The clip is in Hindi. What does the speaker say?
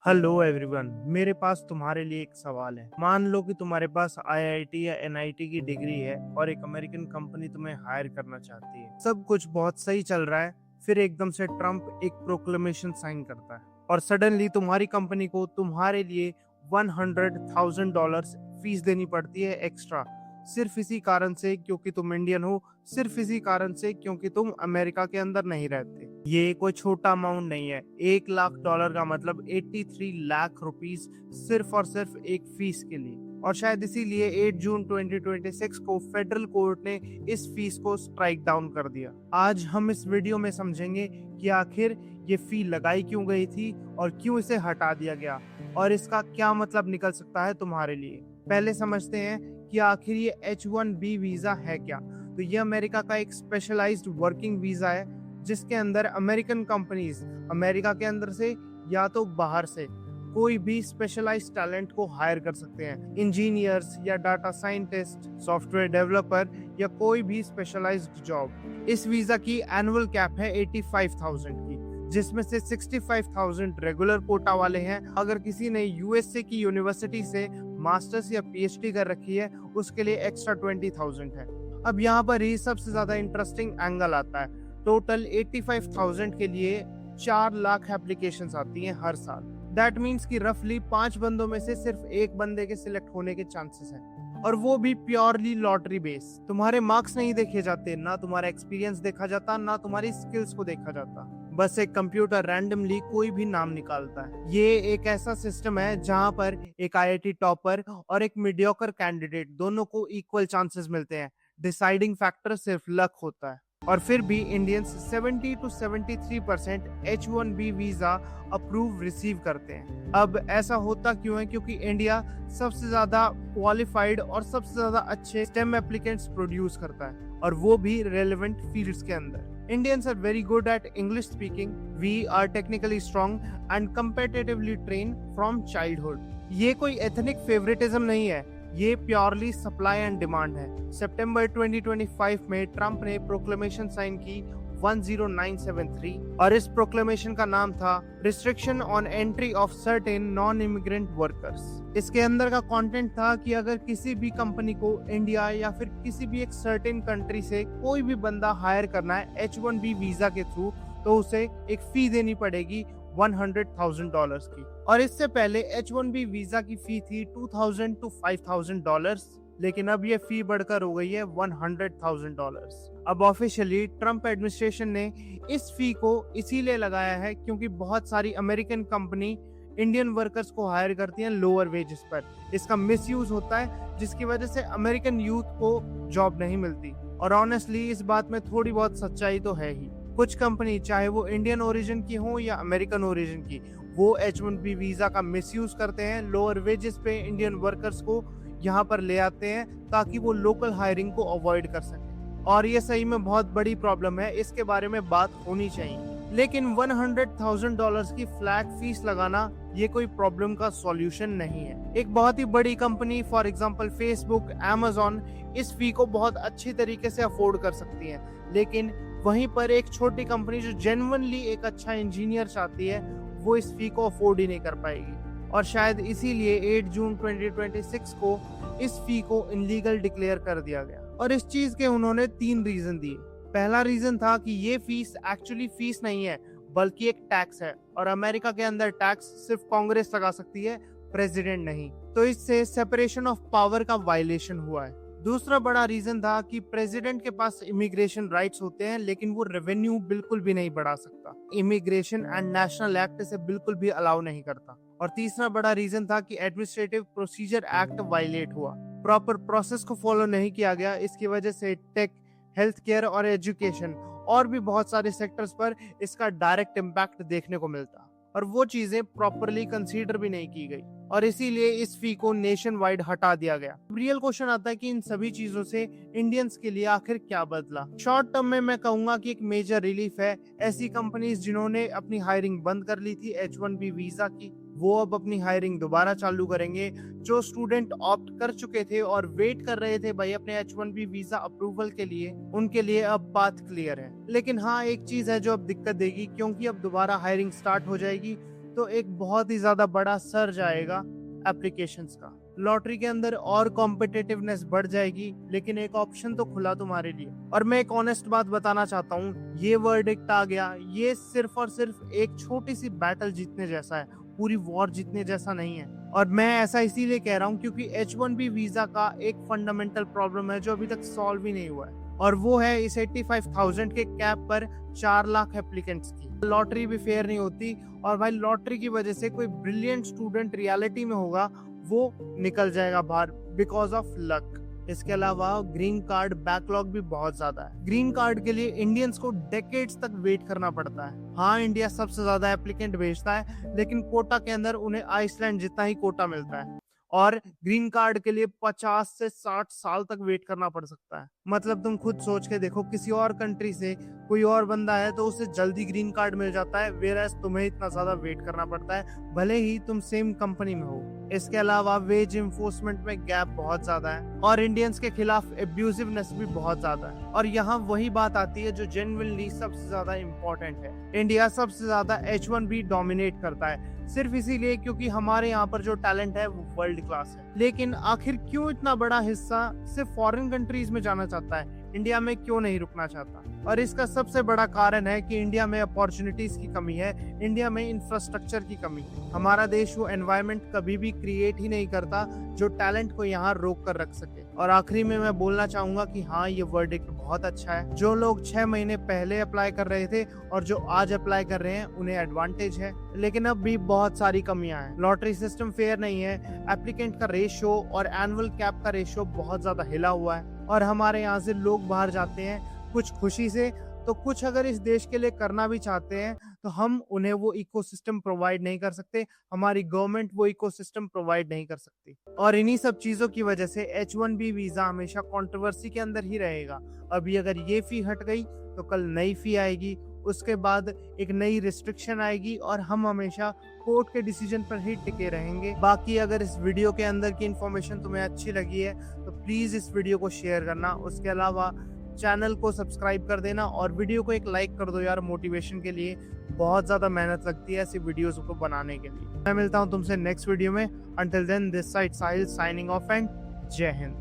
हेलो एवरीवन, मेरे पास तुम्हारे लिए एक सवाल है। मान लो कि तुम्हारे पास आईआईटी या एनआईटी की डिग्री है और एक अमेरिकन कंपनी तुम्हें हायर करना चाहती है। सब कुछ बहुत सही चल रहा है, फिर एकदम से ट्रम्प एक प्रोक्लेमेशन साइन करता है और सडनली तुम्हारी कंपनी को तुम्हारे लिए $100,000 फीस देनी पड़ती है एक्स्ट्रा। सिर्फ इसी कारण से क्योंकि तुम इंडियन हो, सिर्फ इसी कारण से क्योंकि तुम अमेरिका के अंदर नहीं रहते। ये कोई छोटा अमाउंट नहीं है। $1 लाख का मतलब 83 लाख रुपीस सिर्फ और सिर्फ एक फीस के लिए। और शायद इसीलिए 8 जून 2026 को फेडरल कोर्ट ने इस फीस को स्ट्राइक डाउन कर दिया। आज हम इस वीडियो में समझेंगे कि आखिर ये फी लगाई क्यों गई थी और क्यों इसे हटा दिया गया और इसका क्या मतलब निकल सकता है तुम्हारे लिए। पहले समझते हैं कि आखिर ये H1B वीजा है क्या। तो ये अमेरिका का एक स्पेशलाइज्ड वर्किंग वीजा है जिसके अंदर अमेरिकन कंपनीज अमेरिका के अंदर से या तो बाहर से कोई भी स्पेशलाइज्ड टैलेंट को हायर कर सकते हैं। इंजीनियर्स या डाटा साइंटिस्ट, सॉफ्टवेयर डेवलपर या कोई भी स्पेशलाइज्ड जॉब। इस वीजा की एनुअल कैप है 85,000 की, जिसमें से 65,000 रेगुलर कोटा वाले हैं। अगर किसी ने यूएसए की यूनिवर्सिटी से मास्टर्स या पीएचडी कर रखी है उसके लिए एक्स्ट्रा 20,000 है। अब यहाँ पर ही सबसे ज्यादा इंटरेस्टिंग एंगल आता है। टोटल 85,000 के लिए 4 लाख एप्लीकेशंस आती हैं हर साल। दैट मीन्स कि रफली 5 बंदों में से सिर्फ एक बंदे के सिलेक्ट होने के चांसेस हैं, और वो भी प्योरली लॉटरी बेस। तुम्हारे मार्क्स नहीं देखे जाते, ना तुम्हारा एक्सपीरियंस देखा जाता, ना तुम्हारी स्किल्स को देखा जाता। बस एक कंप्यूटर रैंडमली कोई भी नाम निकालता है। ये एक ऐसा सिस्टम है जहां पर एक आईआईटी टॉपर और एक मीडियोकर कैंडिडेट दोनों को इक्वल चांसेस मिलते हैं। डिसाइडिंग फैक्टर सिर्फ लक होता है। और फिर भी Indians 70 to 73% H1B visa approve receive करते हैं। अब ऐसा होता क्यों है? क्योंकि इंडिया सबसे ज्यादा क्वालिफाइड और सबसे ज्यादा अच्छे स्टेम एप्लीकेंट्स प्रोड्यूस करता है, और वो भी रेलेवेंट फील्ड्स के अंदर। Indians are very good at English speaking. We are technically strong and competitively trained from childhood. ये कोई एथनिक फेवरेटिज्म नहीं है, ये प्योरली सप्लाई एंड डिमांड है। सितंबर 2025 में ट्रंप ने प्रोक्लेमेशन साइन की 10973, और इस प्रोक्लेमेशन का नाम था restriction on entry of certain non immigrant workers. इसके अंदर का कंटेंट था कि अगर किसी भी कंपनी को इंडिया या फिर किसी भी एक सर्टेन कंट्री से कोई भी बंदा हायर करना है H1B वीजा के थ्रू, तो उसे एक फी देनी पड़ेगी $100,000 की। और इससे पहले H1B वीजा की फी थी $2,000 to $5,000, लेकिन अब ये फी बढ़कर हो गई है $100,000। अब ऑफिशियली ट्रंप एडमिनिस्ट्रेशन ने इस फी को इसीलिए लगाया है क्योंकि बहुत सारी अमेरिकन कंपनी इंडियन वर्कर्स को हायर करती हैं लोअर वेजेस पर। इसका मिसयूज होता है जिसकी वजह से अमेरिकन यूथ को जॉब नहीं मिलती। और ऑनेस्टली इस बात में थोड़ी बहुत सच्चाई तो है ही। कुछ कंपनी, चाहे वो इंडियन ओरिजिन की हो या अमेरिकन ओरिजिन की, वो H1B वीजा का मिसयूज करते हैं। लोअर वेजेस पे इंडियन वर्कर्स को यहाँ पर ले आते हैं ताकि वो लोकल हायरिंग को अवॉइड कर सकें, और ये सही में बहुत बड़ी प्रॉब्लम है। इसके बारे में बात होनी चाहिए। लेकिन $100,000 की फ्लैट फीस लगाना ये कोई प्रॉब्लम का सॉल्यूशन नहीं है। एक बहुत ही बड़ी company, for example Facebook, Amazon, इस फी को बहुत अच्छी तरीके से अफोर्ड कर सकती है, लेकिन वहीं पर एक छोटी कंपनी जो जेन्युइनली एक अच्छा इंजीनियर चाहती है, वो इस फी को अफोर्ड ही नहीं कर पाएगी। और शायद इसीलिए 8 जून 2026 को इस फी को इनलीगल डिक्लेयर कर दिया गया। और इस चीज के उन्होंने 3 रीजन दिए। पहला रीजन था कि ये फीस एक्चुअली फीस नहीं है बल्कि एक टैक्स है, और अमेरिका के अंदर टैक्स सिर्फ कांग्रेस लगा सकती है, प्रेसिडेंट नहीं। तो इससे सेपरेशन ऑफ पावर का वायलेशन हुआ है। दूसरा बड़ा रीजन था कि प्रेसिडेंट के पास इमिग्रेशन राइट्स होते हैं, लेकिन वो रेवेन्यू बिल्कुल भी नहीं बढ़ा सकता। इमिग्रेशन एंड नेशनल एक्ट इसे बिल्कुल भी अलाउ नहीं करता। और तीसरा बड़ा रीजन था कि एडमिनिस्ट्रेटिव प्रोसीजर एक्ट वायलेट हुआ, प्रॉपर प्रोसेस को फॉलो नहीं किया गया। इसकी वजह से टेक, हेल्थ केयर और एजुकेशन और भी बहुत सारे सेक्टर्स पर इसका डायरेक्ट इम्पैक्ट देखने को मिलता, और वो चीजें प्रॉपरली कंसीडर भी नहीं की गई, और इसीलिए इस फी को नेशन वाइड हटा दिया गया। रियल क्वेश्चन आता है कि इन सभी चीजों से इंडियंस के लिए आखिर क्या बदला। शॉर्ट टर्म में मैं कहूंगा कि एक मेजर रिलीफ है। ऐसी कंपनीज जिन्होंने अपनी हायरिंग बंद कर ली थी H1B वीजा की, वो अब अपनी हायरिंग दोबारा चालू करेंगे। जो स्टूडेंट ऑप्ट कर चुके थे और वेट कर रहे थे भाई अपने H1B वीजा अप्रूवल के लिए, उनके लिए अब पाथ क्लियर है। लेकिन हाँ, एक चीज है जो अब दिक्कत देगी, क्योंकि अब दोबारा हायरिंग स्टार्ट हो जाएगी तो एक बहुत ही ज्यादा बड़ा सर्ज आएगा एप्लीकेशंस का। लॉटरी के अंदर और कॉम्पिटिटिवनेस बढ़ जाएगी, लेकिन एक ऑप्शन तो खुला तुम्हारे लिए। और मैं एक ऑनेस्ट बात बताना चाहता हूँ, ये वर्डिक्ट आ गया, ये सिर्फ और सिर्फ एक छोटी सी बैटल जीतने जैसा है, पूरी वॉर जीतने जैसा नहीं है। और मैं ऐसा इसीलिए कह रहा हूँ क्योंकि H1B वीजा का एक फंडामेंटल प्रॉब्लम है जो अभी तक सॉल्व ही नहीं हुआ है, और वो है इस 85,000 के कैप पर 4 लाख एप्लीकेंट्स की। लॉटरी भी फेयर नहीं होती, और भाई लॉटरी की वजह से कोई ब्रिलियंट स्टूडेंट रियलिटी में होगा वो निकल जाएगा बाहर बिकॉज ऑफ लक। इसके अलावा ग्रीन कार्ड बैकलॉग भी बहुत ज्यादा है। ग्रीन कार्ड के लिए इंडियंस को डेकेड्स तक वेट करना पड़ता है। हाँ, इंडिया सबसे ज्यादा एप्लीकेंट भेजता है, लेकिन कोटा के अंदर उन्हें आइसलैंड जितना ही कोटा मिलता है, और ग्रीन कार्ड के लिए 50 से 60 साल तक वेट करना पड़ सकता है। मतलब तुम खुद सोच के देखो, किसी और कंट्री से कोई और बंदा है तो उसे जल्दी ग्रीन कार्ड मिल जाता है, वेयरएज तुम्हें इतना ज्यादा वेट करना पड़ता है, भले ही तुम सेम कंपनी में हो। इसके अलावा वेज इन्फोर्समेंट में गैप बहुत ज्यादा है, और इंडियंस के खिलाफ एब्यूसिवनेस भी बहुत ज्यादा है। और यहाँ वही बात आती है जो जेन्युइनली सबसे ज्यादा इम्पोर्टेंट है। इंडिया सबसे ज्यादा H1B डोमिनेट करता है, सिर्फ इसीलिए क्योंकि हमारे यहाँ पर जो टैलेंट है वो वर्ल्ड क्लास है। लेकिन आखिर क्यों इतना बड़ा हिस्सा सिर्फ फॉरेन कंट्रीज में जाना चाहता है, इंडिया में क्यों नहीं रुकना चाहता? और इसका सबसे बड़ा कारण है कि इंडिया में अपॉर्चुनिटीज की कमी है, इंडिया में इंफ्रास्ट्रक्चर की कमी है। हमारा देश वो एनवायरनमेंट कभी भी क्रिएट ही नहीं करता जो टैलेंट को यहाँ रोक कर रख सके। और आखिरी में मैं बोलना चाहूंगा कि हाँ, ये वर्डिक्ट बहुत अच्छा है। जो लोग 6 महीने पहले अप्लाई कर रहे थे और जो आज अप्लाई कर रहे हैं उन्हें एडवांटेज है, लेकिन अब भी बहुत सारी कमियां हैं। लॉटरी सिस्टम फेयर नहीं है, एप्लीकेंट का रेशियो और एनुअल कैप का रेशियो बहुत ज्यादा हिला हुआ है, और हमारे यहाँ से लोग बाहर जाते हैं कुछ खुशी से, तो कुछ अगर इस देश के लिए करना भी चाहते हैं तो हम उन्हें वो इकोसिस्टम प्रोवाइड नहीं कर सकते, हमारी गवर्नमेंट वो इकोसिस्टम प्रोवाइड नहीं कर सकती। और इन्हीं सब चीजों की वजह से H1B वीजा हमेशा कंट्रोवर्सी के अंदर ही रहेगा। अभी अगर ये फी हट गई तो कल नई फी आएगी, उसके बाद एक नई रिस्ट्रिक्शन आएगी, और हम हमेशा कोर्ट के डिसीजन पर ही टिके रहेंगे। बाकी अगर इस वीडियो के अंदर की इंफॉर्मेशन तुम्हें अच्छी लगी है तो प्लीज इस वीडियो को शेयर करना। उसके अलावा चैनल को सब्सक्राइब कर देना, और वीडियो को एक लाइक कर दो यार, मोटिवेशन के लिए। बहुत ज्यादा मेहनत लगती है ऐसी वीडियोस को बनाने के लिए। मैं मिलता हूँ तुमसे नेक्स्ट वीडियो में। Until then, this side Sahil signing off, and Jai Hind.